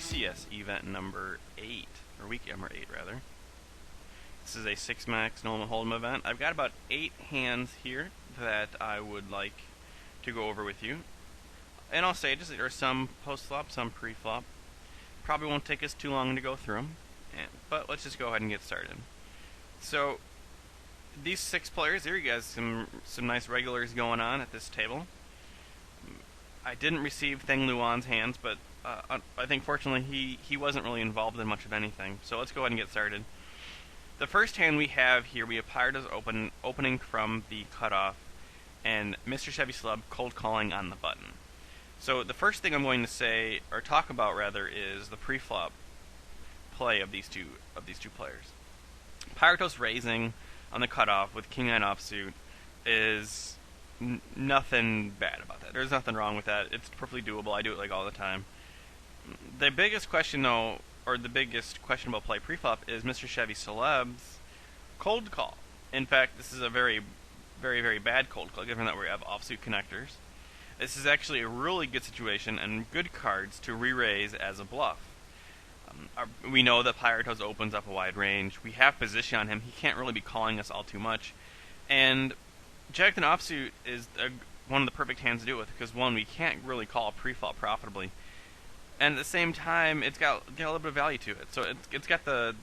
GCS event number 8, or week number 8 rather. This is a 6-max normal hold'em event. I've got about 8 hands here that I would like to go over with you. In all stages, there are some post-flop, some pre-flop. Probably won't take us too long to go through them, but let's just go ahead and get started. So, these 6 players here, you guys some nice regulars going on at this table. I didn't receive Theng Luan's hands, but I think fortunately he wasn't really involved in much of anything. So let's go ahead and get started. The first hand we have here, we have Pirates opening from the cutoff, and Mr. Chevy Slub cold calling on the button. So the first thing I'm going to say, or talk about rather, is the pre-flop play of these two players. Piratos raising on the cutoff with King 9 offsuit is nothing bad about that. There's nothing wrong with that. It's perfectly doable. I do it like all the time. The biggest question though, or the biggest questionable play pre-flop is Mr. Chevy Celeb's cold call. In fact, this is a very, very, very bad cold call, given that we have offsuit connectors. This is actually a really good situation and good cards to re-raise as a bluff. We know that Piratos opens up a wide range. We have position on him. He can't really be calling us all too much. And Jack 10 offsuit is one of the perfect hands to do it with, because one, we can't really call pre-flop profitably. And at the same time, it's got a little bit of value to it. So it's got the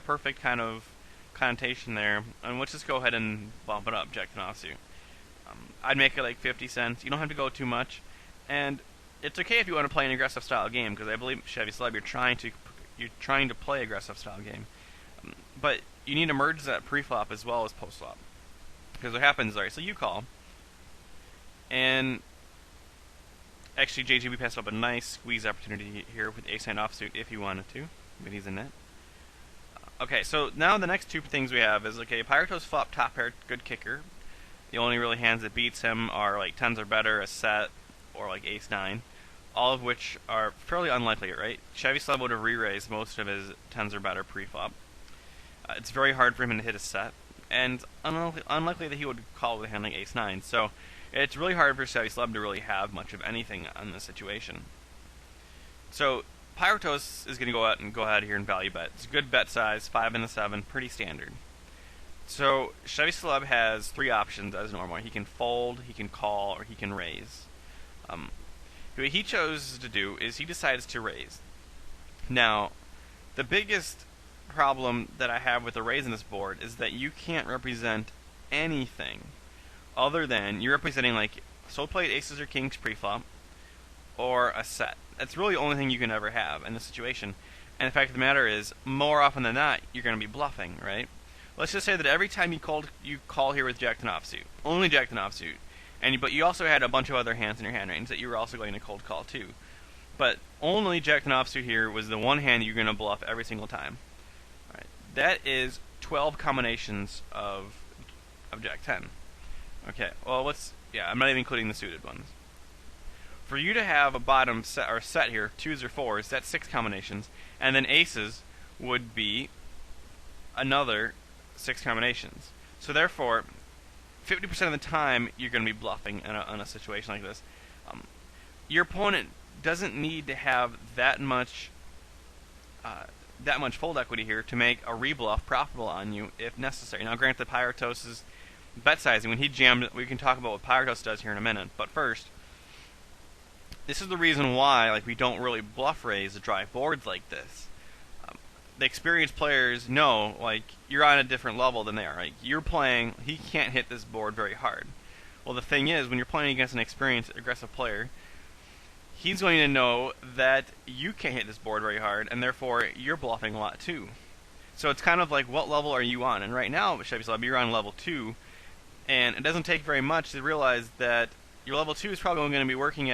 perfect kind of connotation there. And let's just go ahead and bump it up, Jack 10 offsuit. I'd make it like 50 cents. You don't have to go too much. And it's okay if you want to play an aggressive style game, because I believe Chevy Celeb, you're trying to play aggressive style game. But you need to merge that pre-flop as well as post-flop. Because what happens, alright, so you call. And actually, JGB passed up a nice squeeze opportunity here with ace-9 offsuit if he wanted to, but he's in net. Okay, so now the next two things we have is, okay, Piratos flop top pair, good kicker. The only really hands that beats him are like 10s or better, a set, or like ace-9. All of which are fairly unlikely, right? Chevy Celeb would have re-raised most of his 10s or better pre-flop. It's very hard for him to hit a set, and unlikely that he would call with a hand like ace-9. So it's really hard for Chevy Celeb to really have much of anything on this situation. So Piratos is going to go ahead here and value bet. It's a good bet size, 5 and a 7, pretty standard. So Chevy Celeb has 3 options as normal. He can fold, he can call, or he can raise. What he chose to do is he decides to raise. Now, the biggest problem that I have with the raise in this board is that you can't represent anything other than you're representing like sold played aces or kings pre-flop or a set. That's really the only thing you can ever have in this situation. And the fact of the matter is, more often than not, you're going to be bluffing, right? Let's just say that every time you call here with Jack 10 offsuit, only Jack 10 offsuit, but you also had a bunch of other hands in your hand range that you were also going to cold call too. But only Jack 10 offsuit here was the one hand you're going to bluff every single time. All right. That is 12 combinations of Jack 10. Okay, well I'm not even including the suited ones. For you to have a bottom set or set here, 2s or 4s, that's 6 combinations, and then aces would be another 6 combinations. So therefore, 50% of the time you're going to be bluffing in a situation like this. Your opponent doesn't need to have that much fold equity here to make a rebluff profitable on you if necessary. Now, granted, Piratos' bet sizing, when he jammed, we can talk about what Piratos does here in a minute. But first, this is the reason why we don't really bluff raise to drive boards like this. The experienced players know, you're on a different level than they are. You're playing, he can't hit this board very hard. Well, the thing is, when you're playing against an experienced, aggressive player, he's going to know that you can't hit this board very hard, and therefore you're bluffing a lot too. So it's kind of like, what level are you on? And right now, Chevy Celeb, you're on level 2, and it doesn't take very much to realize that your level 2 is probably going to be working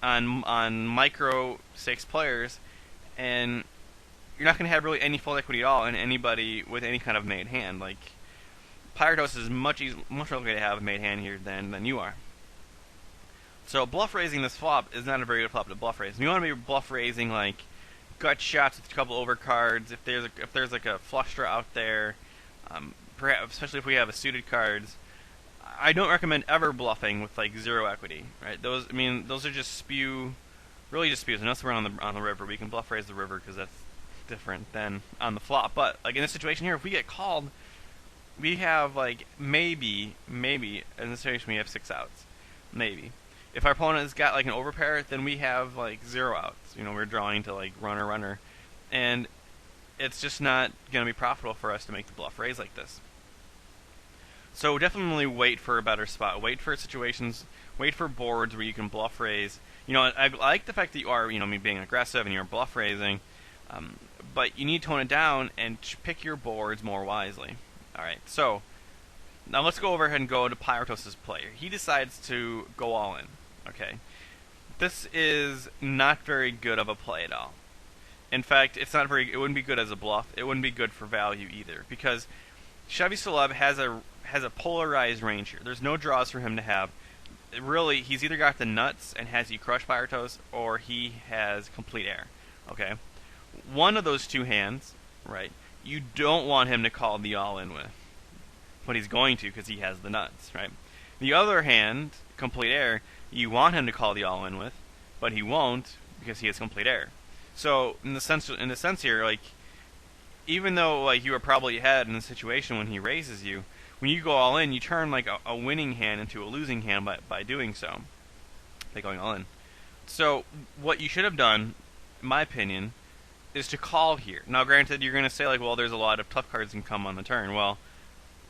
on micro 6 players, and you're not going to have really any fold equity at all in anybody with any kind of made hand. Piratos is much likely to have a made hand here than you are. So bluff raising this flop is not a very good flop to bluff raise. You want to be bluff raising gut shots with a couple overcards. If there's a flush draw out there, perhaps especially if we have a suited cards, I don't recommend ever bluffing with 0 equity. Right? Those are just spew really just because unless we're on the river, we can bluff raise the river because that's different than on the flop. But like in this situation here, if we get called, we have like maybe in this situation we have 6 outs, maybe. If our opponent has got like an overpair, then we have like 0 outs. You know, we're drawing to like runner, and it's just not going to be profitable for us to make the bluff raise like this. So definitely wait for a better spot. Wait for situations. Wait for boards where you can bluff raise. You know, I like the fact that you are, you know, being aggressive and you're bluff raising, but you need to tone it down and pick your boards more wisely. All right, so now let's go over ahead and go to Pyrotos' play. He decides to go all in. Okay, this is not very good of a play at all. In fact, it's not very. It wouldn't be good as a bluff. It wouldn't be good for value either, because Chevy Celeb has a polarized range here. There's no draws for him to have. Really, he's either got the nuts and has you crush Pyrotos, or he has complete air. Okay, one of those two hands, right? You don't want him to call the all-in with, but he's going to because he has the nuts, right? The other hand, complete air, you want him to call the all-in with, but he won't because he has complete air. So in the sense here, like, even though like you are probably ahead in the situation when he raises you, when you go all in, you turn like a winning hand into a losing hand by doing so, by going all in. So what you should have done, in my opinion, is to call here. Now, granted, you're going to say like, well, there's a lot of tough cards can come on the turn. Well,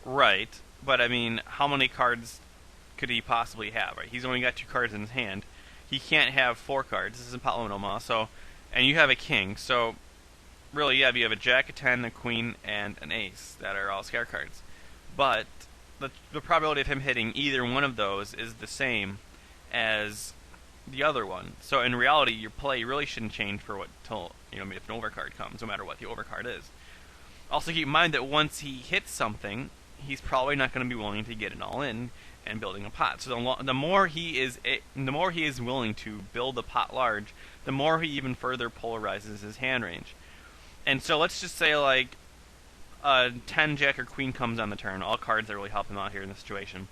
right, but I mean, how many cards could he possibly have? Right, he's only got 2 cards in his hand. He can't have 4 cards. This is Polynomal, so. And you have a king, so really, yeah, you have a jack, a 10, a queen, and an ace that are all scare cards. But the probability of him hitting either one of those is the same as the other one. So in reality, your play really shouldn't change for what till if an overcard comes, no matter what the overcard is. Also, keep in mind that once he hits something, he's probably not going to be willing to get it all in and building a pot. So the more he is willing to build the pot large, the more he even further polarizes his hand range. And so let's just say like a 10 jack or queen comes on the turn, all cards that really help him out here in this situation.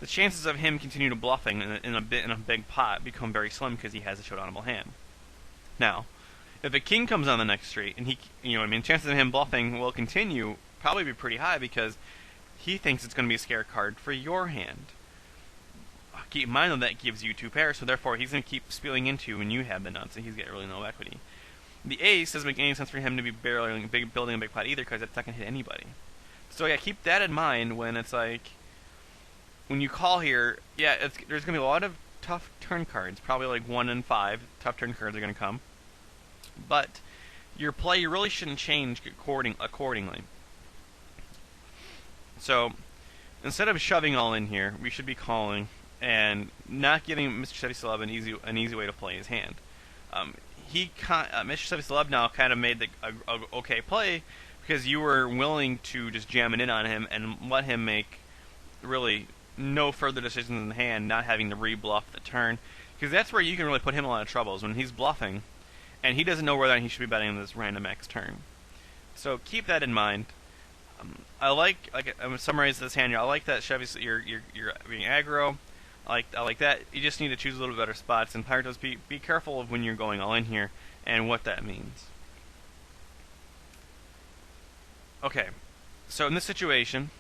The chances of him continuing to bluffing in a big pot become very slim because he has a showdownable hand. Now, if a king comes on the next street and chances of him bluffing will continue probably be pretty high because he thinks it's going to be a scare card for your hand. Keep in mind, though, that gives you 2 pairs, so therefore he's going to keep spilling into when you have the nuts, and he's got really no equity. The ace doesn't make any sense for him to be building a big pot either, because that's not going to hit anybody. So yeah, keep that in mind when it's like, when you call here, yeah, there's going to be a lot of tough turn cards, probably like 1 in 5 tough turn cards are going to come. But your play really shouldn't change accordingly. So instead of shoving all in here, we should be calling and not giving Mr. Chevy Celeb an easy way to play his hand. Mr. Chevy Celeb now kind of made the okay play because you were willing to just jam it in on him and let him make really no further decisions in the hand, not having to re-bluff the turn, because that's where you can really put him in a lot of troubles when he's bluffing and he doesn't know whether he should be betting this random X turn. So keep that in mind. I'm gonna summarize this hand here. I like that Chevy, you're being aggro. I like that. You just need to choose a little better spots. And Pyrotos, be careful of when you're going all in here and what that means. Okay, so in this situation,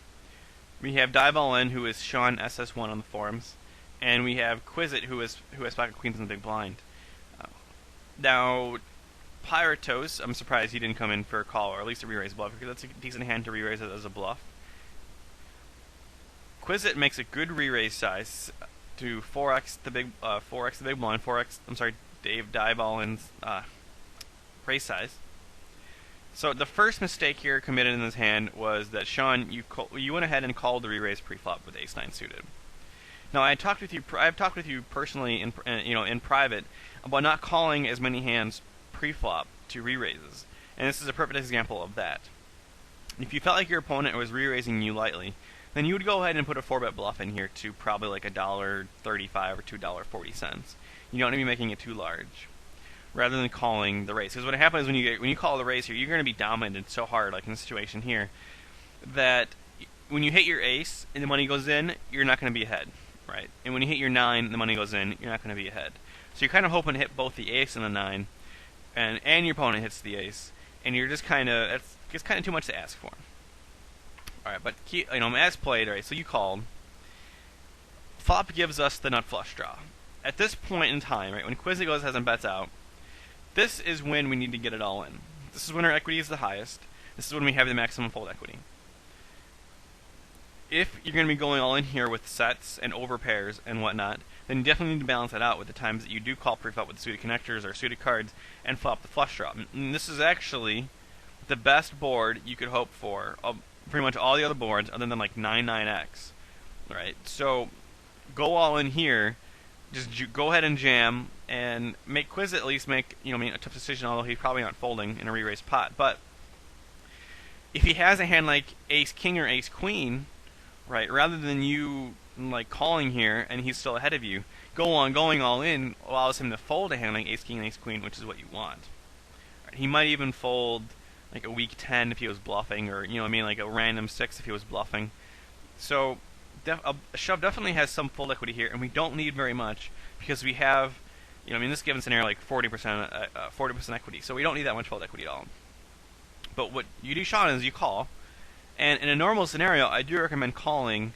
we have Dive All In, who is Sean SS1 on the forums, and we have Quizit, who has pocket queens in the big blind. Now, Pyrotos, I'm surprised he didn't come in for a call, or at least a re-raise bluff, because that's a decent hand to re-raise it as a bluff. Quizit makes a good re-raise size to 4x the big blind, Dave Dive All In's raise size. So the first mistake here committed in this hand was that Sean, you went ahead and called the re-raise pre-flop with ace-9 suited. Now I've talked with you personally in private about not calling as many hands pre-flop to re-raises, and this is a perfect example of that. If you felt like your opponent was re-raising you lightly, then you would go ahead and put a 4-bet bluff in here to probably like $1.35 or $2.40. You don't want to be making it too large, rather than calling the raise. Because what happens when you call the raise here, you're going to be dominated so hard, like in this situation here, that when you hit your ace and the money goes in, you're not going to be ahead, right? And when you hit your 9, the money goes in, you're not going to be ahead. So you're kind of hoping to hit both the ace and the 9, and your opponent hits the ace, and you're just kind of, it's kind of too much to ask for. Alright, but as played, alright, so you called. Flop gives us the nut flush draw. At this point in time, right, when Quizzy goes ahead and bets out, this is when we need to get it all in. This is when our equity is the highest. This is when we have the maximum fold equity. If you're going to be going all in here with sets and overpairs and whatnot, then you definitely need to balance that out with the times that you do call preflop with suited connectors or suited cards and flop the flush draw. And this is actually the best board you could hope for of pretty much all the other boards other than like 9-9x. Right? So go all in here, just go ahead and jam, and make Quiz at least make a tough decision, although he's probably not folding in a re-raised pot. But if he has a hand like Ace King or Ace Queen, right, rather than you like calling here and he's still ahead of you, going all in allows him to fold a hand like Ace King and Ace Queen, which is what you want. Right, he might even fold like a weak 10 if he was bluffing, or like a random 6 if he was bluffing. So a shove definitely has some fold equity here, and we don't need very much because we have, this given scenario like 40% equity, so we don't need that much fold equity at all. But what you do, Sean, is you call, and in a normal scenario, I do recommend calling,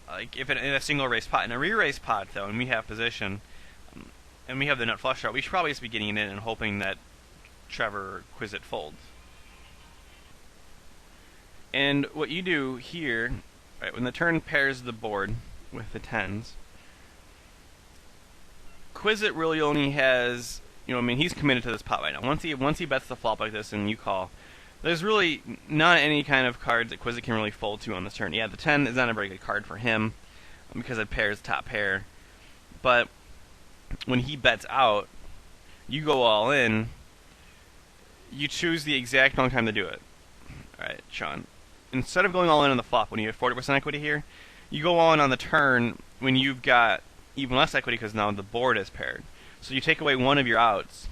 like if in a single raise pot. In a re-raise pot, though, and we have position, and we have the nut flush draw, we should probably just be getting it in and hoping that Trevor Quizit folds. And what you do here, right, when the turn pairs the board with the 10s, Quizit really only has, he's committed to this pot right now. Once he bets the flop like this and you call, there's really not any kind of cards that Quizit can really fold to on this turn. Yeah, the 10 is not a very good card for him because it pairs top pair. But when he bets out, you go all in, you choose the exact wrong time to do it. Alright, Sean. Instead of going all in on the flop when you have 40% equity here, you go all in on the turn when you've got even less equity because now the board is paired. So you take away one of your outs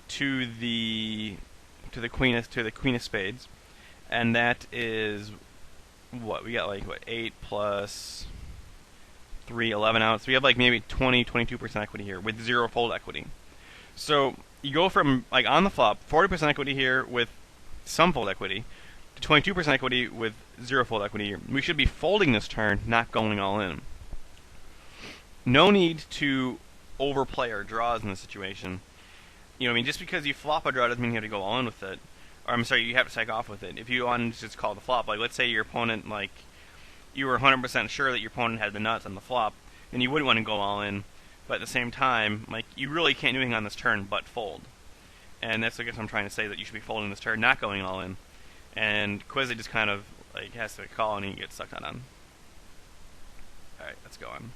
to the queen of spades, and that is what we got, like 8 plus 3, 11 outs. We have like maybe 22% equity here with 0 fold equity. So you go from like on the flop 40% equity here with some fold equity to 22% equity with 0 fold equity here. We should be folding this turn, not going all in. No need to overplay our draws in this situation. Just because you flop a draw doesn't mean you have to go all in with it. Or I'm sorry, you have to take off with it. If you want to just call the flop, like let's say your opponent, like you were 100% sure that your opponent had the nuts on the flop, then you wouldn't want to go all in. But at the same time, like you really can't do anything on this turn but fold. And that's, I guess, I'm trying to say that you should be folding this turn, not going all in. And Quizzy just kind of like has to call and he gets sucked on. Alright, let's go on.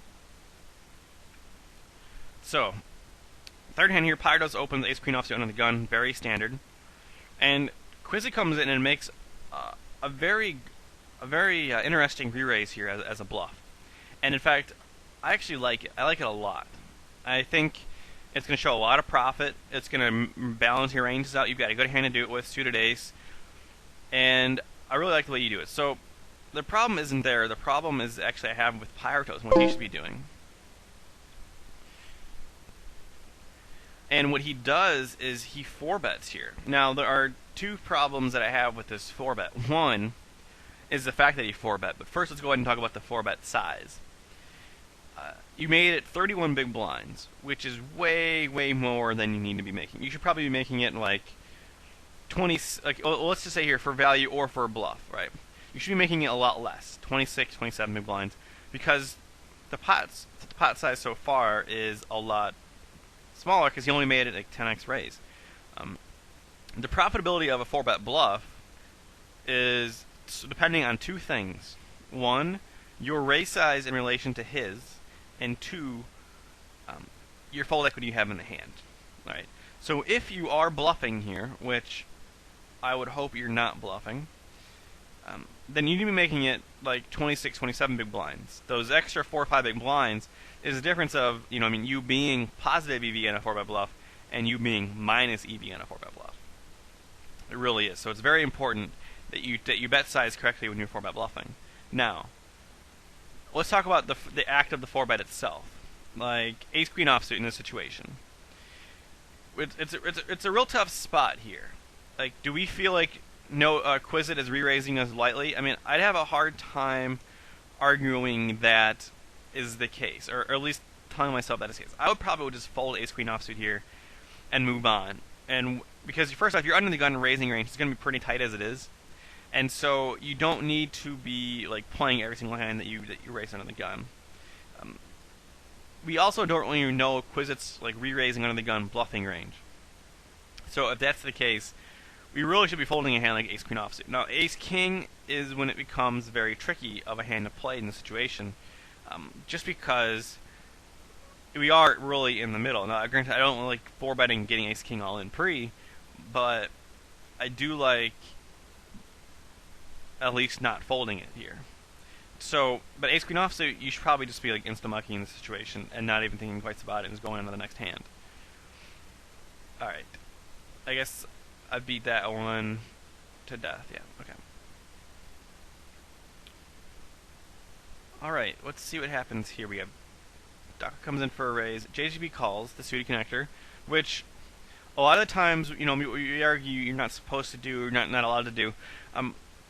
So, third hand here, Pyros opens ace queen offsuit under the gun, very standard. And Quizzy comes in and makes a very interesting re-raise here as a bluff. And in fact, I actually like it. I like it a lot. I think it's going to show a lot of profit. It's going to balance your ranges out. You've got a good hand to do it with, suited ace. And I really like the way you do it. So the problem isn't there. The problem is actually I have with Pyros and what he should be doing. And what he does is he 4-bets here. Now, there are two problems that I have with this 4-bet. One is the fact that he 4-bet. But first, let's go ahead and talk about the 4-bet size. You made it 31 big blinds, which is way, way more than you need to be making. You should probably be making it like 20, like, let's just say here, for value or for a bluff, right? You should be making it a lot less, 26, 27 big blinds, because the pot size so far is a lot smaller because you only made it like 10x raise. The profitability of a 4-bet bluff is depending on two things. One, your raise size in relation to his, and two, your fold equity you have in the hand. Right. So if you are bluffing here, which I would hope you're not bluffing, then you need to be making it like 26, 27 big blinds. Those extra 4 or 5 big blinds is the difference of, you being positive EV in a 4-bet bluff and you being minus EV in a 4-bet bluff. It really is. So it's very important that you bet size correctly when you're 4-bet bluffing. Now, let's talk about the act of the 4-bet itself. like ace queen offsuit in this situation. It's a real tough spot here. Like, do we feel like no Quizit is re-raising us lightly? I mean, I'd have a hard time arguing that is the case, or at least telling myself that is the case. I would probably just fold ace queen offsuit here and move on. And because first off, you're under the gun raising range, it's going to be pretty tight as it is, and so you don't need to be like playing every single hand that you raise under the gun. We also don't really know Quizit's like re-raising under the gun bluffing range. So if that's the case, we really should be folding a hand like ace queen offsuit. Now ace king is when it becomes very tricky of a hand to play in this situation, just because we are really in the middle. Now granted, I don't like 4-betting getting ace king all in pre, but I do like at least not folding it here. So, but ace queen offsuit, you should probably just be like insta-mucking in this situation and not even thinking twice about it and just going on to the next hand. Alright. I guess I beat that one to death. Yeah, okay. Alright, let's see what happens here. We have Docker comes in for a raise. JGB calls the suited connector, which a lot of the times, you know, we argue you're not supposed to do or not allowed to do.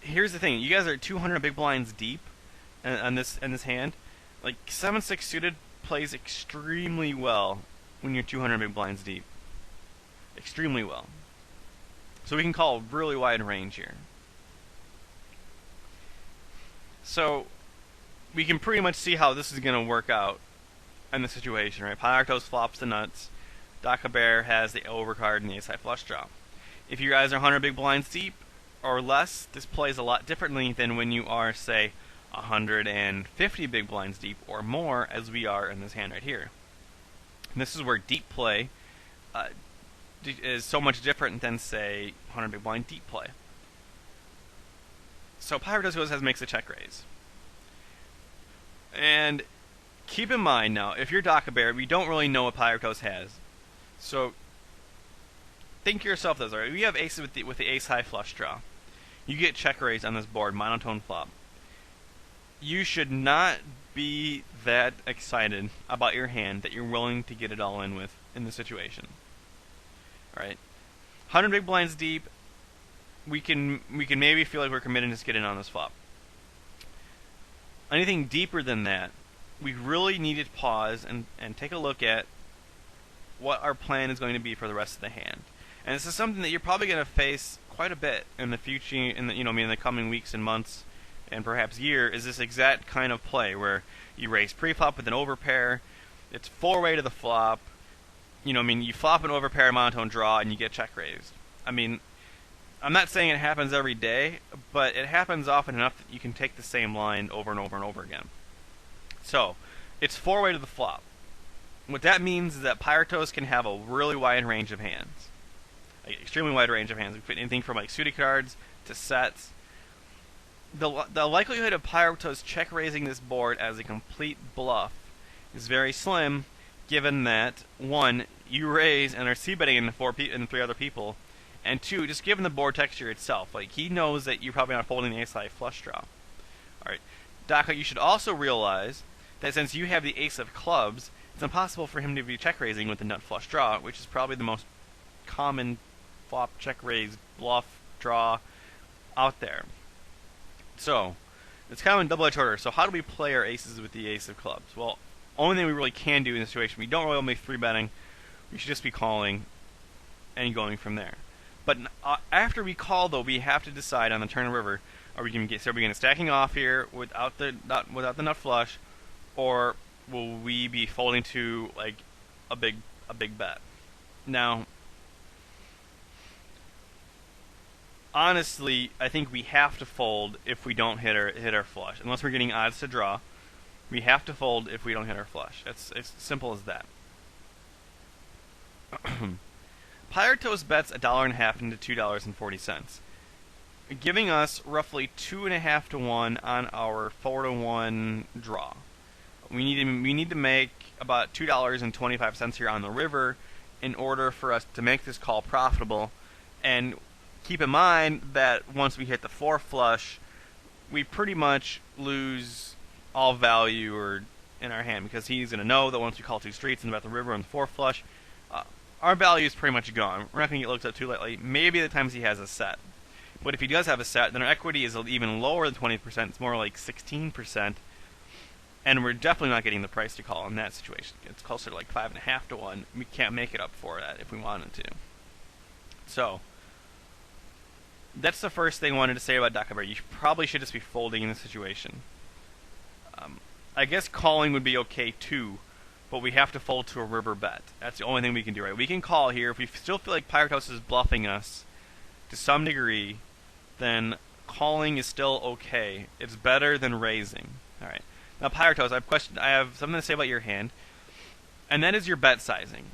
Here's the thing: you guys are 200 big blinds deep on this hand. Like 7-6 suited plays extremely well when you're 200 big blinds deep. Extremely well. So we can call a really wide range here. So we can pretty much see how this is going to work out in the situation, right? Pyroctos flops the nuts. Daka Bear has the overcard and the ace high flush draw. If you guys are 100 big blinds deep or less, this plays a lot differently than when you are, say, 150 big blinds deep or more, as we are in this hand right here. And this is where deep play is so much different than, say, 100 big blind deep play. So Pyroctos goes ahead and makes a check raise. And keep in mind now, if you're Daka Bear, we don't really know what Pyroctos has. So think to yourself this, alright? We have aces with the ace high flush draw. You get check raise on this board, monotone flop. You should not be that excited about your hand that you're willing to get it all in with in this situation. Alright? 100 big blinds deep, we can maybe feel like we're committed to just getting on this flop. Anything deeper than that, we really need to pause and take a look at what our plan is going to be for the rest of the hand. And this is something that you're probably going to face quite a bit in the future, in the coming weeks and months, and perhaps year, is this exact kind of play where you raise pre-flop with an overpair, it's 4-way to the flop, you flop an overpair monotone draw and you get check raised. I mean, I'm not saying it happens every day, but it happens often enough that you can take the same line over and over and over again. So, it's 4-way to the flop. What that means is that Pyroctos can have a really wide range of hands. Like, extremely wide range of hands. We can fit anything from like suited cards to sets. The likelihood of Pyroctos check raising this board as a complete bluff is very slim, given that 1, you raise and are c-betting in 3 other people, and 2, just given the board texture itself, like he knows that you're probably not folding the ace high flush draw. Alright, Daka, you should also realize that since you have the ace of clubs, it's impossible for him to be check raising with the nut flush draw, which is probably the most common flop check raise bluff draw out there. So, it's kind of a double-edged order. So how do we play our aces with the ace of clubs? Well, only thing we really can do in this situation, we don't really make 3-betting. We should just be calling and going from there. But after we call, though, we have to decide on the turn and river: are we going to stacking off here without the nut flush, or will we be folding to like a big bet? Now, honestly, I think we have to fold if we don't hit our flush. Unless we're getting odds to draw, we have to fold if we don't hit our flush. It's simple as that. Pyroctos bets $1.50 into $2.40, giving us roughly 2.5 to 1 on our 4 to 1 draw. We need to make about $2.25 here on the river in order for us to make this call profitable. And keep in mind that once we hit the 4 flush, we pretty much lose all value or in our hand, because he's going to know that once we call 2 streets and about the river on the 4 flush, our value is pretty much gone. We're not going to get looked up too lightly. Maybe the times he has a set. But if he does have a set, then our equity is even lower than 20%. It's more like 16%. And we're definitely not getting the price to call in that situation. It's closer to like 5.5 to 1. We can't make it up for that if we wanted to. So, that's the first thing I wanted to say about DACA Bear. You probably should just be folding in this situation. I guess calling would be okay too, but we have to fold to a river bet. That's the only thing we can do, right? We can call here. If we still feel like Pyrotos is bluffing us to some degree, then calling is still okay. It's better than raising. Alright. Now, Pyrotos, I have something to say about your hand, and that is your bet sizing.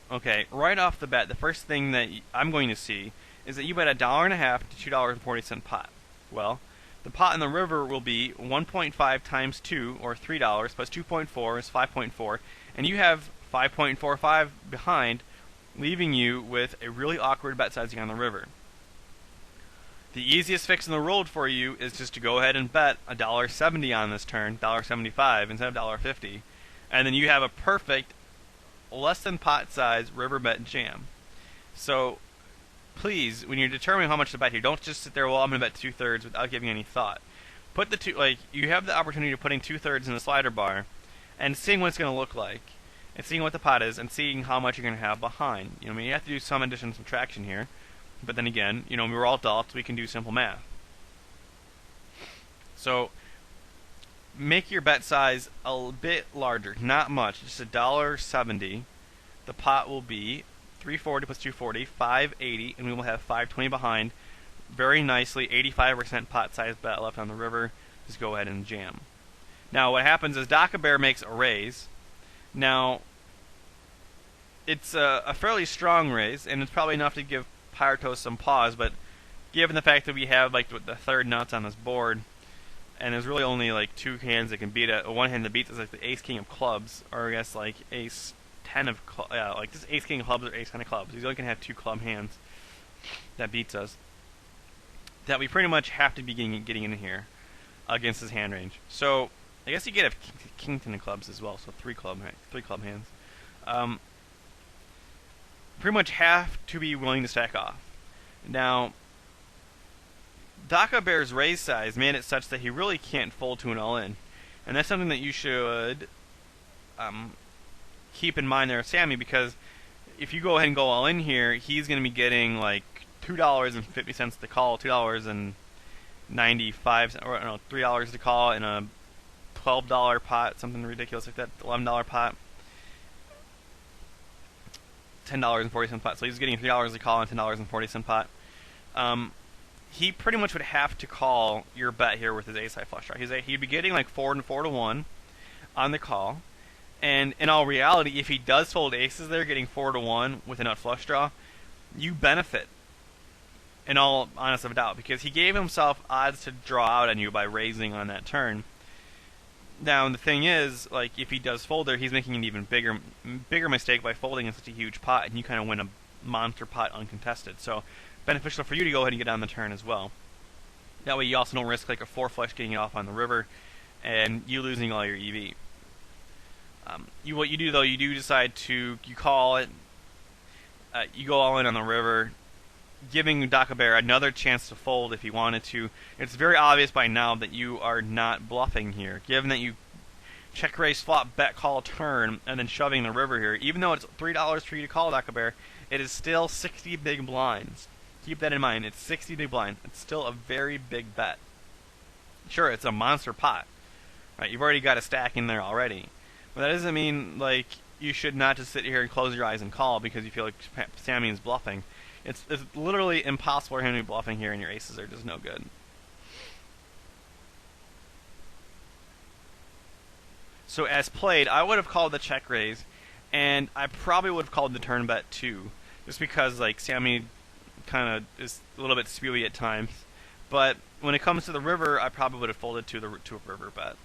Okay, right off the bat, the first thing that I'm going to see is that you bet $1.50 to $2.40 pot. Well, the pot in the river will be 1.5 times 2, or $3, plus 2.4 is 5.4, and you have 5.45 behind, leaving you with a really awkward bet sizing on the river. The easiest fix in the world for you is just to go ahead and bet $1.70 on this turn, $1.75 instead of $1.50, and then you have a perfect, less than pot size river bet jam. So, please, when you're determining how much to bet here, don't just sit there, well, I'm going to bet 2/3 without giving any thought. Put the you have the opportunity of putting 2/3 in the slider bar and seeing what it's going to look like, and seeing what the pot is, and seeing how much you're going to have behind. You know, I mean, you have to do some addition and subtraction here, but then again, you know, we're all adults, we can do simple math. So, make your bet size a bit larger, not much, just $1.70. The pot will be 340 plus 240, 580, and we will have 520 behind. Very nicely, 85% pot size bet left on the river. Just go ahead and jam. Now, what happens is DACA Bear makes a raise. Now, it's a fairly strong raise, and it's probably enough to give Pyrotos some pause, but given the fact that we have like the third nuts on this board, and there's really only like 2 hands that can beat it, one hand that beats is like the ace king of clubs, or I guess like ace 10 of like this ace king of clubs or ace 10 of clubs. He's only going to have 2 club hands that beats us. That we pretty much have to be getting in here against his hand range. So I guess you get a king 10 of clubs as well, so 3 club hands. Pretty much have to be willing to stack off. Now, DACA Bear's raise size made it such that he really can't fold to an all-in, and that's something that you should keep in mind there, Sammy, because if you go ahead and go all in here, he's going to be getting like $2.50 to call, $2.95, or no, $3 to call in a $12 pot, something ridiculous like that, $11 pot, $10.40 pot. So he's getting $3 to call and $10.40 pot. He pretty much would have to call your bet here with his ace high flush draw. He'd be getting like 4 to 1 on the call. And in all reality, if he does fold aces there, getting 4 to 1 with a nut flush draw, you benefit. In all honest of doubt, because he gave himself odds to draw out on you by raising on that turn. Now the thing is, like if he does fold there, he's making an even bigger mistake by folding in such a huge pot, and you kind of win a monster pot uncontested. So beneficial for you to go ahead and get on the turn as well. That way you also don't risk like a 4 flush getting it off on the river, and you losing all your EV. What you do though, you do decide to call it. You go all in on the river, giving DACA Bear another chance to fold if he wanted to. It's very obvious by now that you are not bluffing here, given that you check raise flop, bet call turn, and then shoving the river here. Even though it's $3 for you to call DACA Bear, it is still 60 big blinds. Keep that in mind. It's 60 big blinds. It's still a very big bet. Sure, it's a monster pot, right? You've already got a stack in there already, but that doesn't mean like you should not just sit here and close your eyes and call because you feel like Sammy is bluffing. It's literally impossible for him to be bluffing here, and your aces are just no good. So as played, I would have called the check raise, and I probably would have called the turn bet too, just because like Sammy kind of is a little bit spewy at times. But when it comes to the river, I probably would have folded to a river bet,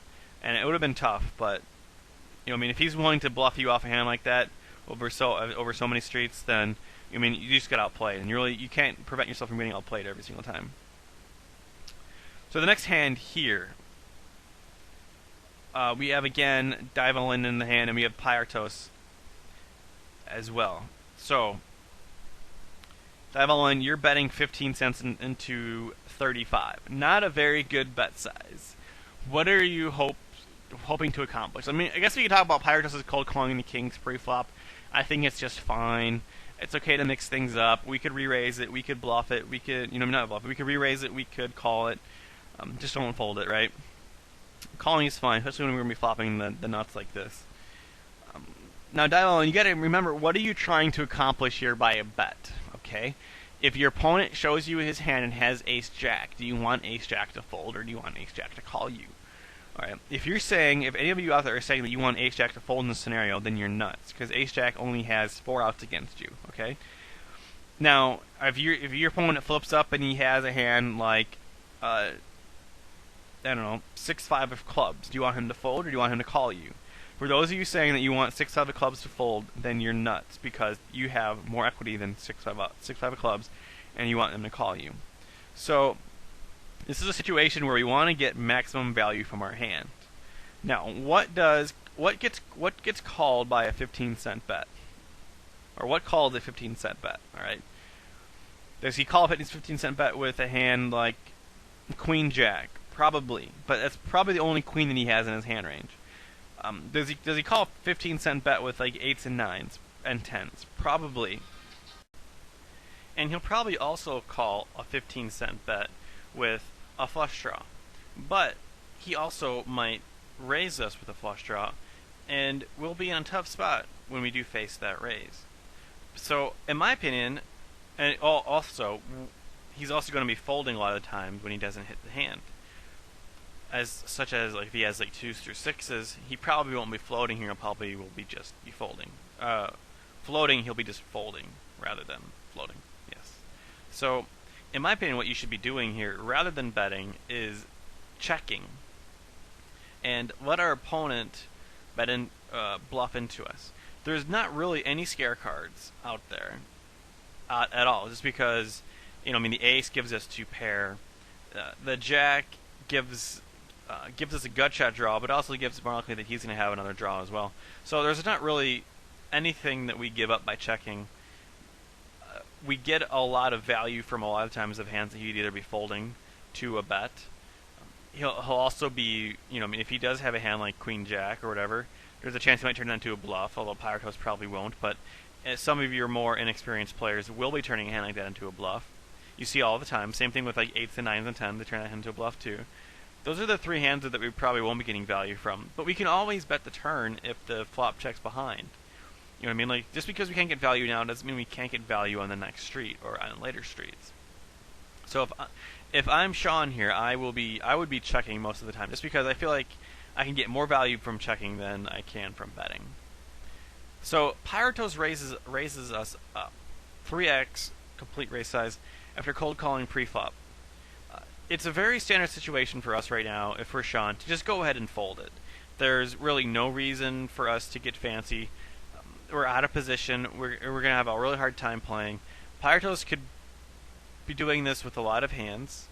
and it would have been tough. But you know, I mean, if he's willing to bluff you off a hand like that over so many streets, then I mean, you just get outplayed, and you can't prevent yourself from getting outplayed every single time. So the next hand here, we have again Divalin in the hand, and we have Pyartos as well. So, Divalin, you're betting 15 cents into 35. Not a very good bet size. What are you hoping to accomplish? I mean, I guess we could talk about Pyartos' cold calling the Kings pre-flop. I think it's just fine. It's okay to mix things up. We could re-raise it. We could bluff it. We could, not bluff it. We could re-raise it. We could call it. Just don't fold it, right? Calling is fine, especially when we're going to be flopping the nuts like this. Now, Divalin, you got to remember, what are you trying to accomplish here by a bet? Okay? If your opponent shows you his hand and has ace-jack, do you want ace-jack to fold, or do you want ace-jack to call you? Alright, if any of you out there are saying that you want ace-jack to fold in this scenario, then you're nuts, because ace-jack only has 4 outs against you, okay? Now, if your opponent flips up and he has a hand like, I don't know, 6-5 of clubs, do you want him to fold, or do you want him to call you? For those of you saying that you want 6-5 of clubs to fold, then you're nuts, because you have more equity than 6-5 of clubs, and you want them to call you. So, this is a situation where we want to get maximum value from our hand. Now, what gets called by a 15-cent bet? Or what calls a 15-cent bet, alright? Does he call a 15-cent bet with a hand like Queen-Jack? Probably, but that's probably the only queen that he has in his hand range. Does he call a 15-cent bet with like 8s and 9s and 10s? Probably. And he'll probably also call a 15-cent bet with a flush draw. But he also might raise us with a flush draw, and we'll be in a tough spot when we do face that raise. So, in my opinion, and also, he's also going to be folding a lot of the times when he doesn't hit the hand. Such as like if he has like 2s through 6s, he probably won't be floating here. He'll probably will be just be folding. Floating, he'll be just folding rather than floating. Yes. So, in my opinion, what you should be doing here, rather than betting, is checking and let our opponent bluff into us. There's not really any scare cards out there at all, just because the ace gives us 2 pair, the jack gives us a gut shot draw, but also gives it more likely that he's going to have another draw as well. So there's not really anything that we give up by checking. We get a lot of value from a lot of times of hands that he'd either be folding to a bet. He'll also be, if he does have a hand like Queen Jack or whatever, there's a chance he might turn that into a bluff, although Pyartos probably won't, but some of your more inexperienced players will be turning a hand like that into a bluff. You see all the time. Same thing with like 8s and 9s and 10s, they turn that into a bluff too. Those are the 3 hands that we probably won't be getting value from. But we can always bet the turn if the flop checks behind. You know what I mean? Like, just because we can't get value now doesn't mean we can't get value on the next street or on later streets. So if I'm Sean here, I would be checking most of the time, just because I feel like I can get more value from checking than I can from betting. So Pyartos raises us up 3x complete raise size after cold calling pre-flop. It's a very standard situation for us right now, if we're Sean, to just go ahead and fold it. There's really no reason for us to get fancy. We're out of position. We're going to have a really hard time playing. Pyartos could be doing this with a lot of hands,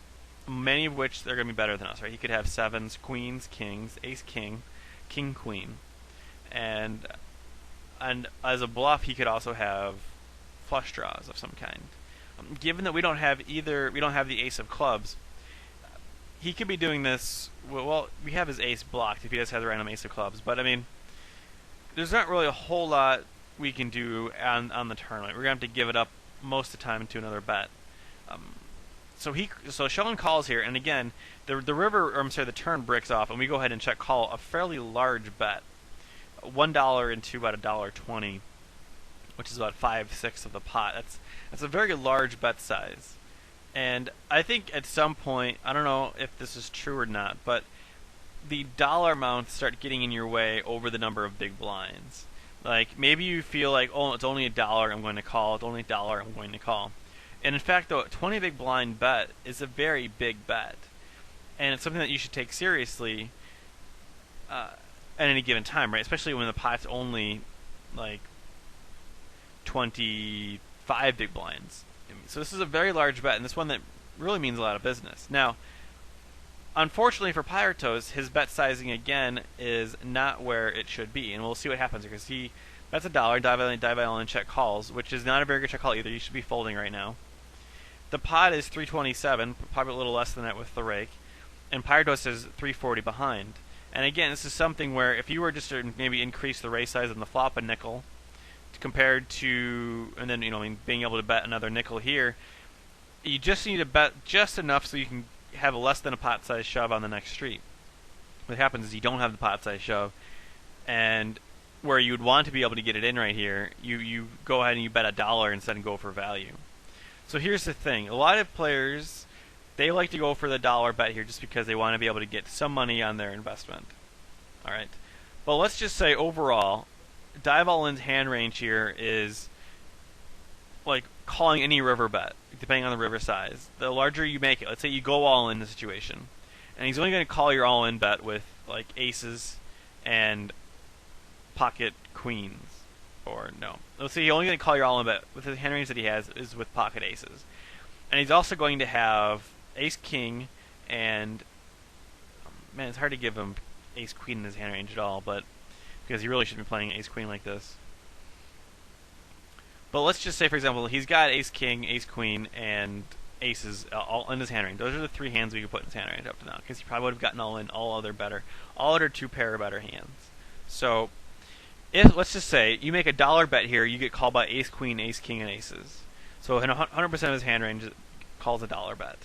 many of which they're going to be better than us, right? He could have 7s, queens, kings, ace, king, king, queen. And as a bluff, he could also have flush draws of some kind. Given that we don't have the ace of clubs, he could be doing this. Well, we have his ace blocked if he does have the random ace of clubs, but I mean, there's not really a whole lot we can do on the turn. Like, we're gonna have to give it up most of the time to another bet. So Sean calls here, and again, the turn breaks off, and we go ahead and check call a fairly large bet, $1 into about $1.20, which is about 5/6 of the pot. That's a very large bet size. And I think at some point, I don't know if this is true or not, but the dollar amounts start getting in your way over the number of big blinds. Like, maybe you feel like, oh, it's only $1, I'm going to call. It's only $1, I'm going to call. And in fact, though, a 20 big blind bet is a very big bet. And it's something that you should take seriously at any given time, right? Especially when the pot's only, like, 25 big blinds. So this is a very large bet, and this one that really means a lot of business. Now, unfortunately for Pyrotos, his bet sizing again is not where it should be, and we'll see what happens because he bets $1, dive all in, check calls, which is not a very good check call either. You should be folding right now. The pot is 327, probably a little less than that with the rake, and Pyrotos is 340 behind. And again, this is something where if you were just to maybe increase the raise size on the flop a nickel, compared to, and then being able to bet another nickel here, you just need to bet just enough so you can have less than a pot size shove on the next street. What happens is you don't have the pot size shove, and where you'd want to be able to get it in right here, you go ahead and you bet $1 instead and go for value. So here's the thing: a lot of players, they like to go for the dollar bet here just because they want to be able to get some money on their investment. All right, but let's just say overall, dive all in's hand range here is like calling any river bet, depending on the river size. The larger you make it, let's say you go all in the situation, and he's only going to call your all in bet with like aces and pocket queens, or no. Let's say he's only going to call your all in bet with the hand range that he has is with pocket aces, and he's also going to have ace king and man, it's hard to give him ace queen in his hand range at all, but because he really should be playing ace queen like this. But let's just say, for example, he's got ace king, ace queen, and aces all in his hand range. Those are the three hands we could put in his hand range up to now, because he probably would have gotten all in all other two pair better hands. So, if let's just say you make a dollar bet here, you get called by ace queen, ace king, and aces. So in 100% of his hand range, it calls a dollar bet.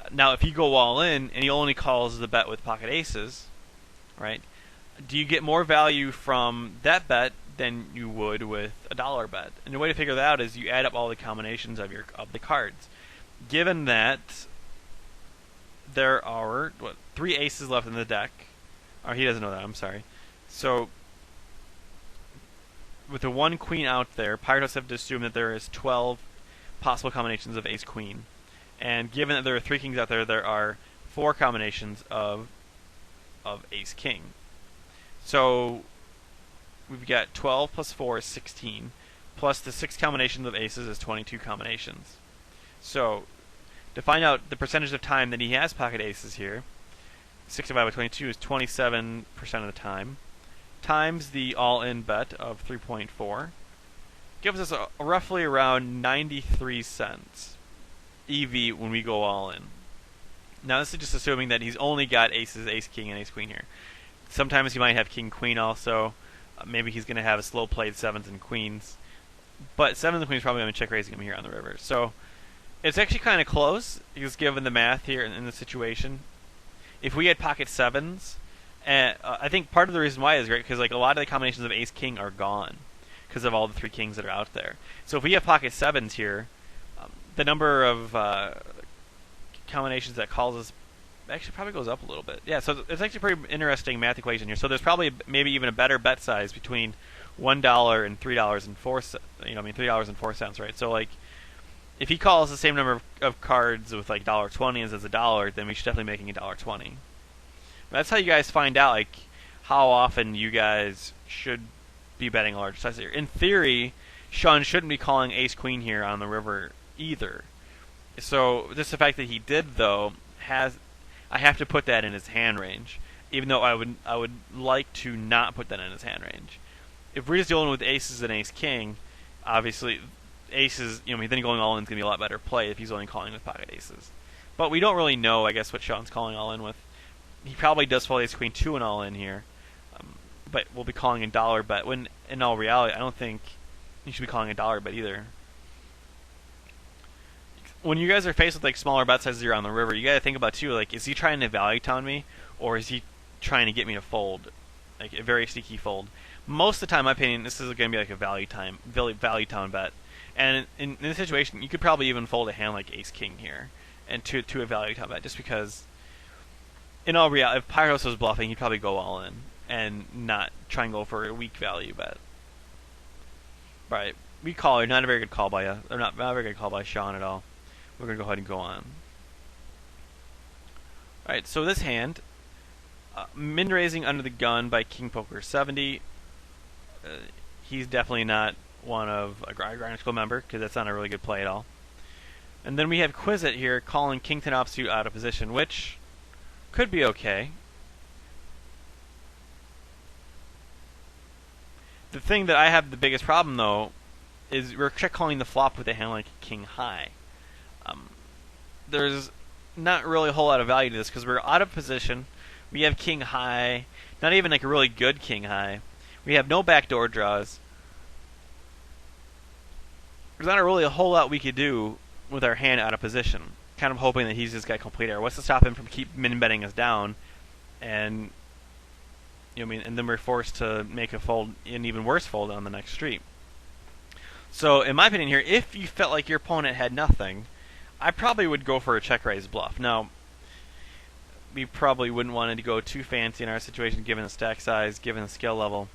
Now, if you go all in and he only calls the bet with pocket aces, right? Do you get more value from that bet than you would with a dollar bet? And the way to figure that out is you add up all the combinations of the cards. Given that there are 3 aces left in the deck, or he doesn't know that, I'm sorry. So with the 1 queen out there, Pyrotos have to assume that there is 12 possible combinations of ace queen. And given that there are 3 kings out there, there are 4 combinations of ace king. So we've got 12 plus 4 is 16, plus the 6 combinations of aces is 22 combinations. So to find out the percentage of time that he has pocket aces here, 6 divided by 22 is 27% of the time, times the all-in bet of 3.4, gives us a roughly around 93 cents EV when we go all in. Now this is just assuming that he's only got aces, ace king, and ace queen here. Sometimes he might have king queen also. Maybe he's going to have a slow played sevens and queens. But sevens and queens probably going to check raising him here on the river. So it's actually kind of close, because given the math here in the situation. If we had pocket sevens, I think part of the reason why is great because like a lot of the combinations of ace king are gone because of all the 3 kings that are out there. So if we have pocket sevens here, the number of combinations that calls us actually probably goes up a little bit. Yeah, so it's actually a pretty interesting math equation here. So there's probably maybe even a better bet size between $1 and $3.04. $3.04, right? So like, if he calls the same number of cards with like $1.20 as a dollar, then we should definitely making $1.20. That's how you guys find out like how often you guys should be betting a large size here. In theory, Sean shouldn't be calling ace queen here on the river either. So just the fact that he did though I have to put that in his hand range, even though I would like to not put that in his hand range. If we're just dealing with aces and ace king, obviously aces, then going all in is going to be a lot better play if he's only calling with pocket aces. But we don't really know, I guess, what Sean's calling all in with. He probably does fold ace queen 2 and all in here, but we'll be calling a dollar bet, when in all reality I don't think you should be calling a dollar bet either. When you guys are faced with like smaller bet sizes here on the river, you got to think about too, like, is he trying to value town me, or is he trying to get me to fold, like a very sneaky fold? Most of the time, in my opinion, this is going to be like a value town bet. And in this situation, you could probably even fold a hand like ace king here, and to a value town bet, just because in all reality, if Pyros was bluffing, he'd probably go all in and not try and go for a weak value bet. Right, we call it, not a very good call by you, or not a very good call by Sean at all. We're going to go ahead and go on. Alright, so this hand, min raising under the gun by King Poker 70. He's definitely not one of a Grind School member, because that's not a really good play at all. And then we have Quizit here calling King 10 offsuit out of position, which Could be okay. The thing that I have the biggest problem, though, is we're check calling the flop with a hand like king high. Um, there's not really a whole lot of value to this because we're out of position. We have king high, not even like a really good king high. We have no backdoor draws. There's not really a whole lot we could do with our hand out of position. Kind of hoping that he's just got complete error. What's to stop him from keep min betting us down, and and then we're forced to make a fold, an even worse fold on the next street. So, in my opinion here, if you felt like your opponent had nothing, I probably would go for a check raise bluff. Now, we probably wouldn't want to go too fancy in our situation, given the stack size, given the skill level.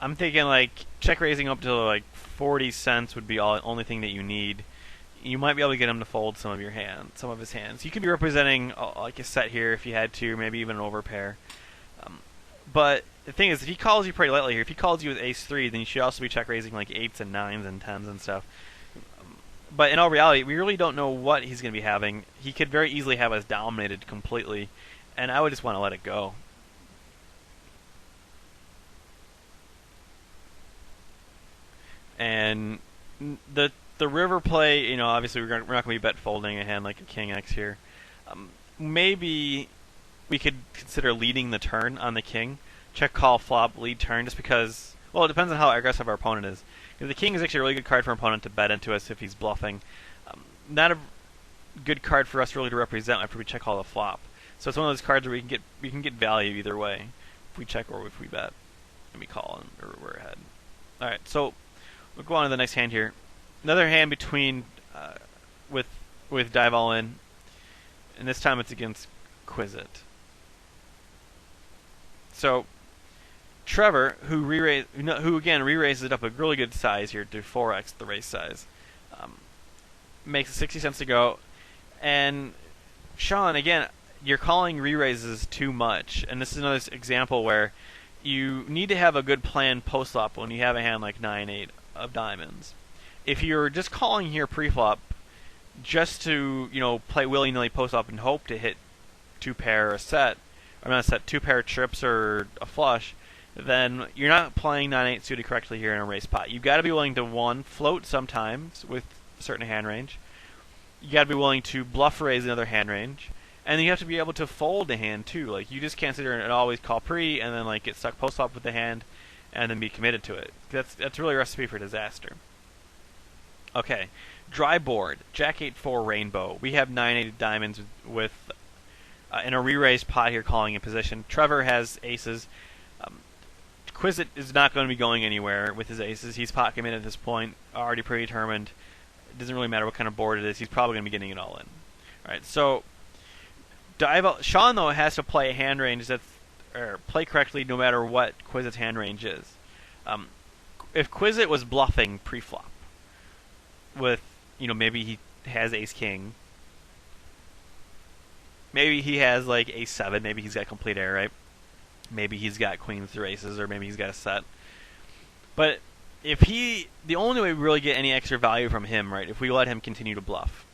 I'm thinking like check raising up to like 40 cents would be only thing that you need. You might be able to get him to fold some of his hands. You could be representing like a set here if you had to, maybe even an overpair. But the thing is, if he calls you pretty lightly here, if he calls you with ace-3, then you should also be check raising like 8s and 9s and 10s and stuff. But in all reality, we really don't know what he's going to be having. He could very easily have us dominated completely, and I would just want to let it go. And the river play, obviously we're not going to be bet folding a hand like a king X here. Maybe we could consider leading the turn on the king. Check, call, flop, lead turn, just because, well, it depends on how aggressive our opponent is. If the king is actually a really good card for our opponent to bet into us if he's bluffing. Not a good card for us really to represent after we check, call, the flop. So it's one of those cards where we can get value either way, if we check or if we bet, and we call or we're ahead. All right, so we'll go on to the next hand here. Another hand between with dive all in, and this time it's against Quizit. So Trevor, who again re-raises it up a really good size here to 4x the raise size, makes it 60 cents to go. And Sean, again, you're calling re-raises too much, and this is another example where you need to have a good plan post-flop when you have a hand like 9-8 of diamonds. If you're just calling here pre-flop just to play willy-nilly post-flop and hope to hit two-pair or a set, or not a set, two-pair trips or a flush, then you're not playing 9-8 suited correctly here in a race pot. You've got to be willing to, one, float sometimes with a certain hand range. You got to be willing to bluff raise another hand range. And then you have to be able to fold the hand too. Like, you just can't sit there and always call pre and then like get stuck post-flop with the hand and then be committed to it. That's really a recipe for disaster. Okay, dry board, Jack 8-4 rainbow. We have 9-8 diamonds with in a re-raised pot here calling in position. Trevor has aces. Quizit is not going to be going anywhere with his aces. He's pot committed at this point, already predetermined. It doesn't really matter what kind of board it is. He's probably going to be getting it all in. All right, so Sean, though, has to play a hand range or play correctly no matter what Quizit's hand range is. If Quizit was bluffing pre-flop with, maybe he has ace-king, maybe he has like ace-7, maybe he's got complete error, right? Maybe he's got queens through aces, or maybe he's got a set. But the only way we really get any extra value from him, right, if we let him continue to bluff.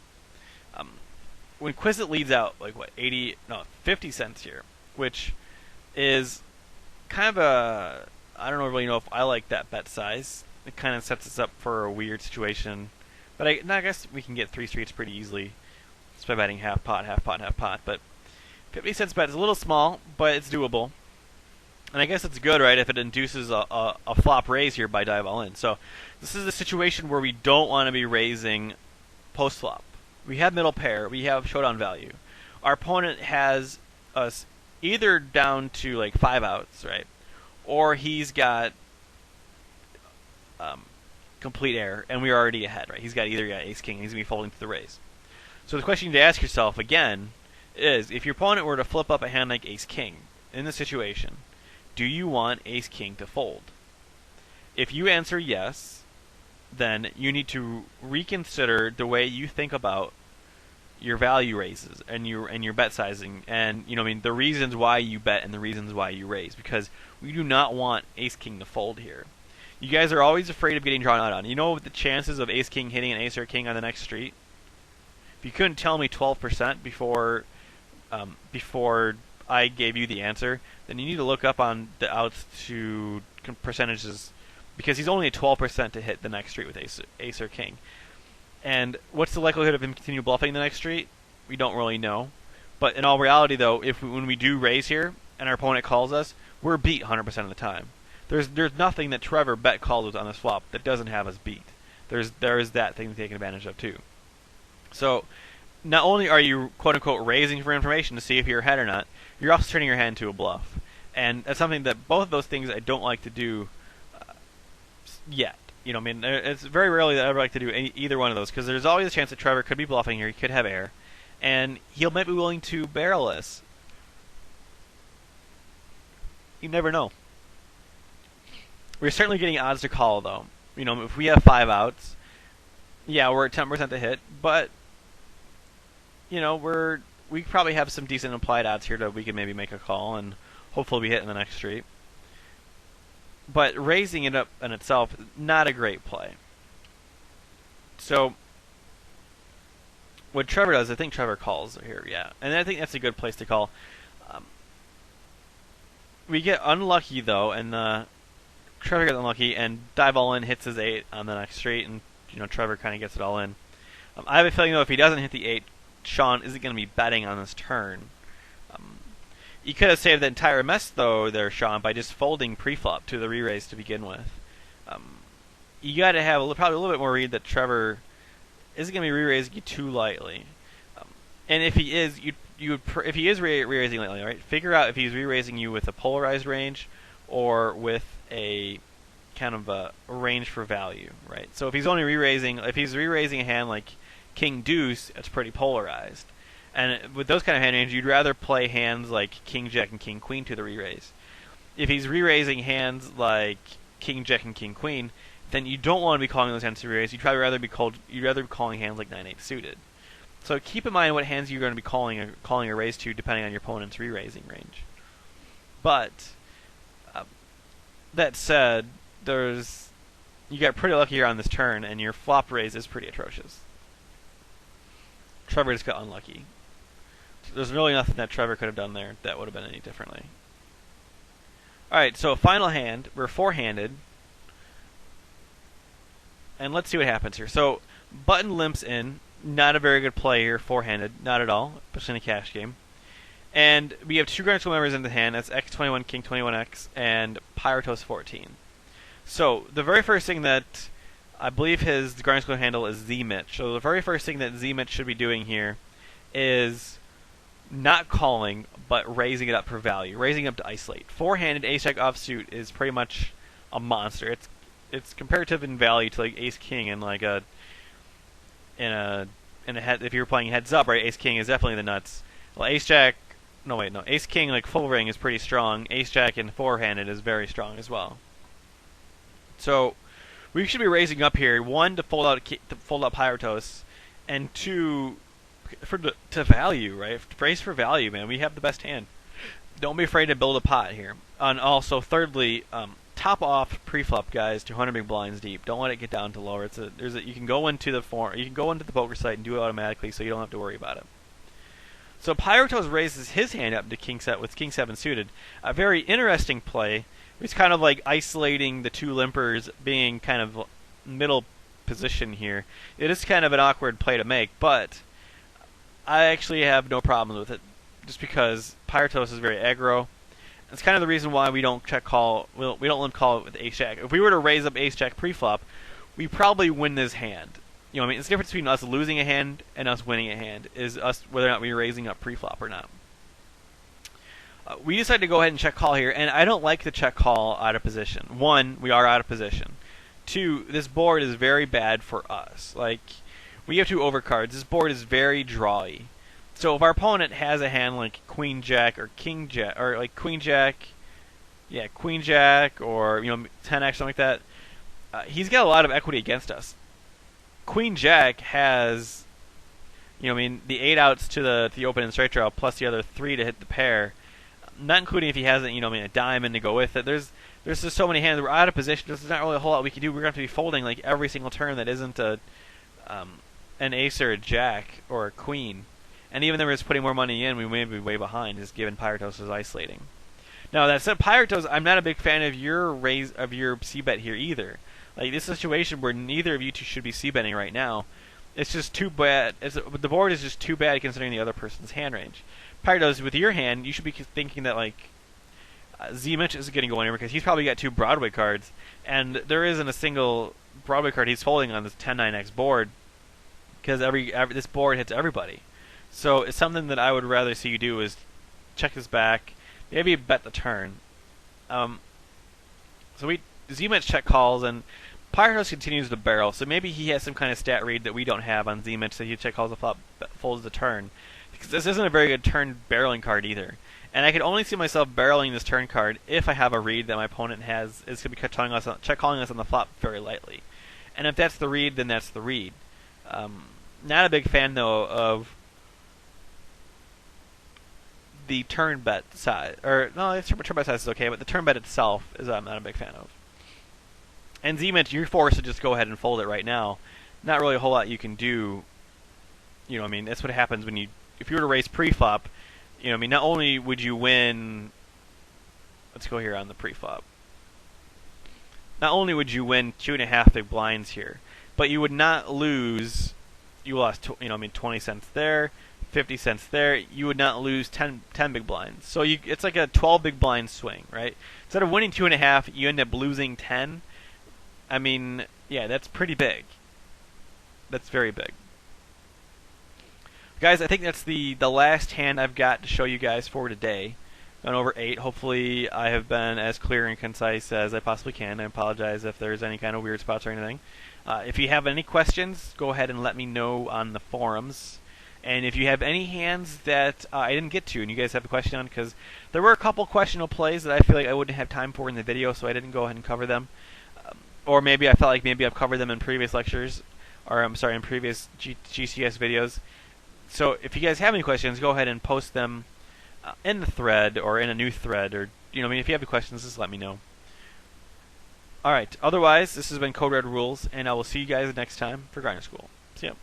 When Quizit leads out, like 50 cents here, which is kind of I don't really know if I like that bet size. It kind of sets us up for a weird situation. But I guess we can get 3 streets pretty easily just by betting half pot, half pot, half pot. But 50 cents bet is a little small, but it's doable. And I guess it's good, right, if it induces a flop raise here by dive all in. So this is a situation where we don't want to be raising post-flop. We have middle pair. We have showdown value. Our opponent has us either down to like 5 outs, right? Or he's got complete error, and we're already ahead, right? He's got ace-king, and he's going to be folding to the raise. So the question you need to ask yourself, again, is if your opponent were to flip up a hand like ace-king in this situation, do you want ace-king to fold? If you answer yes, then you need to reconsider the way you think about your value raises and your bet sizing, and the reasons why you bet and the reasons why you raise, because we do not want ace-king to fold here. You guys are always afraid of getting drawn out on. You know the chances of ace-king hitting an ace or king on the next street? If you couldn't tell me 12% before before I gave you the answer, then you need to look up on the outs to percentages, because he's only at 12% to hit the next street with ace or king. And what's the likelihood of him continue bluffing the next street? We don't really know. But in all reality, though, when we do raise here and our opponent calls us, we're beat 100% of the time. There's nothing that Trevor bet calls us on this flop that doesn't have us beat. There is that thing to take advantage of too. So not only are you quote unquote raising for information to see if you're ahead or not, you're also turning your hand into a bluff, and that's something that both of those things I don't like to do yet. You know, I mean, it's very rarely that I ever like to do either one of those, because there's always a chance that Trevor could be bluffing here. He could have air, and he might be willing to barrel us. You never know. We're certainly getting odds to call, though. You know, if we have 5 outs, yeah, we're at 10% to hit, but you know, we probably have some decent implied odds here that we can maybe make a call and hopefully we hit in the next street. But raising it up in itself, not a great play. So what Trevor does, I think Trevor calls here, yeah, and I think that's a good place to call. We get unlucky though, and Trevor gets unlucky, and dive all in hits his 8 on the next street, and you know Trevor kind of gets it all in. I have a feeling though if he doesn't hit the 8, Sean isn't going to be betting on this turn. You could have saved the entire mess though there, Sean, by just folding pre-flop to the re-raise to begin with. You got to have probably a little bit more read that Trevor isn't going to be re-raising you too lightly. And if he is, if he is re-raising lightly, right? Figure out if he's re-raising you with a polarized range or with a kind of a range for value, right? So if he's only re-raising, if he's re-raising a hand like King Deuce, it's pretty polarized. And with those kind of hand ranges, you'd rather play hands like King Jack and King Queen to the re-raise. If he's re-raising hands like King Jack and King Queen, then you don't want to be calling those hands to re-raise. You'd probably rather be calling hands like 9-8 suited. So keep in mind what hands you're going to be calling a raise to, depending on your opponent's re-raising range. But that said, you got pretty lucky here on this turn, and your flop raise is pretty atrocious. Trevor just got unlucky. There's really nothing that Trevor could have done there that would have been any differently. Alright, so final hand. We're 4-handed. And let's see what happens here. So, button limps in. Not a very good play here, 4-handed. Not at all, especially in a cash game. And we have 2 Garden School members in the hand. That's X21, King 21X, and Pyrotos 14. So, the very first thing that I believe his Garden School handle is Z-Mitch. So the very first thing that Z-Mitch should be doing here is not calling, but raising it up for value, raising it up to isolate. 4-handed ace-jack offsuit is pretty much a monster. It's comparative in value to like ace-king and like if you're playing heads up, right? Ace-king is definitely the nuts. Well, ace-jack, ace-king like full ring is pretty strong. Ace-jack and 4-handed is very strong as well. So we should be raising up here, 1 to fold out Pyrotos, and 2 to value, right? Raise for value, man. We have the best hand. Don't be afraid to build a pot here. And also, thirdly, top off pre-flop, guys, 200 big blinds deep. Don't let it get down to lower. You can go into the poker site and do it automatically, so you don't have to worry about it. So Pyrotos raises his hand up to king set with king 7 suited. A very interesting play. It's kind of like isolating the 2 limpers, being kind of middle position here. It is kind of an awkward play to make, but I actually have no problems with it, just because Pyrotos is very aggro. It's kind of the reason why we don't check call. We don't limp call it with ace jack. If we were to raise up ace jack pre-flop, we probably win this hand. You know what I mean? It's the difference between us losing a hand and us winning a hand is us whether or not we're raising up pre-flop or not. We decided to go ahead and check call here, and I don't like the check call out of position. 1, we are out of position. 2, this board is very bad for us. Like, we have 2 overcards. This board is very drawy. So if our opponent has a hand like Queen Jack or King Jack, or like Queen Jack, or 10x, something like that, he's got a lot of equity against us. Queen Jack has, the 8 outs to the open and straight draw plus the other 3 to hit the pair. Not including if he hasn't, a diamond to go with it. There's just so many hands. We're out of position. There's not really a whole lot we can do. We're going to have to be folding like every single turn that isn't an ace or a jack or a queen. And even if we're just putting more money in, we may be way behind, just given Pyretos is isolating. Now that said, Pyretos, I'm not a big fan of your c-bet here either. Like, this is a situation where neither of you two should be c-betting right now. It's just too bad. The board is just too bad considering the other person's hand range. Pyretos, with your hand, you should be thinking that, like, Z-Mitch isn't going to go anywhere because he's probably got 2 Broadway cards, and there isn't a single Broadway card he's folding on this 10-9x board because this board hits everybody. So it's something that I would rather see you do is check his back, maybe bet the turn. So Z-Mitch check calls, and Pyretos continues to barrel, so maybe he has some kind of stat read that we don't have on Z-Mitch that he check calls the flop, folds the turn. Because this isn't a very good turn barreling card either. And I could only see myself barreling this turn card if I have a read that my opponent is going to be check calling us on the flop very lightly. And if that's the read, then that's the read. Not a big fan, though, of the turn bet size. Or, no, the turn bet size is okay, but the turn bet itself is I'm not a big fan of. And Z-Mitch, you're forced to just go ahead and fold it right now. Not really a whole lot you can do. You know what I mean? That's what happens when if you were to raise pre-flop, you know what I mean? Not only would you win... Let's go here on the pre-flop. Not only would you win 2.5 big blinds here, but you would not lose... You lost, 20 cents there, 50 cents there. You would not lose 10 big blinds. So it's like a 12 big blind swing, right? Instead of winning 2.5, you end up losing 10. I mean, yeah, that's pretty big. That's very big. Guys, I think that's the last hand I've got to show you guys for today. Gone over 8. Hopefully I have been as clear and concise as I possibly can. I apologize if there's any kind of weird spots or anything. If you have any questions, go ahead and let me know on the forums. And if you have any hands that I didn't get to and you guys have a question on, because there were a couple questionable plays that I feel like I wouldn't have time for in the video, so I didn't go ahead and cover them. Or maybe I felt like maybe I've covered them in previous lectures, or I'm sorry, in previous GCS videos. So if you guys have any questions, go ahead and post them in the thread or in a new thread, or if you have any questions, just let me know. All right. Otherwise, this has been CodeRed Rules, and I will see you guys next time for Grinder School. See ya.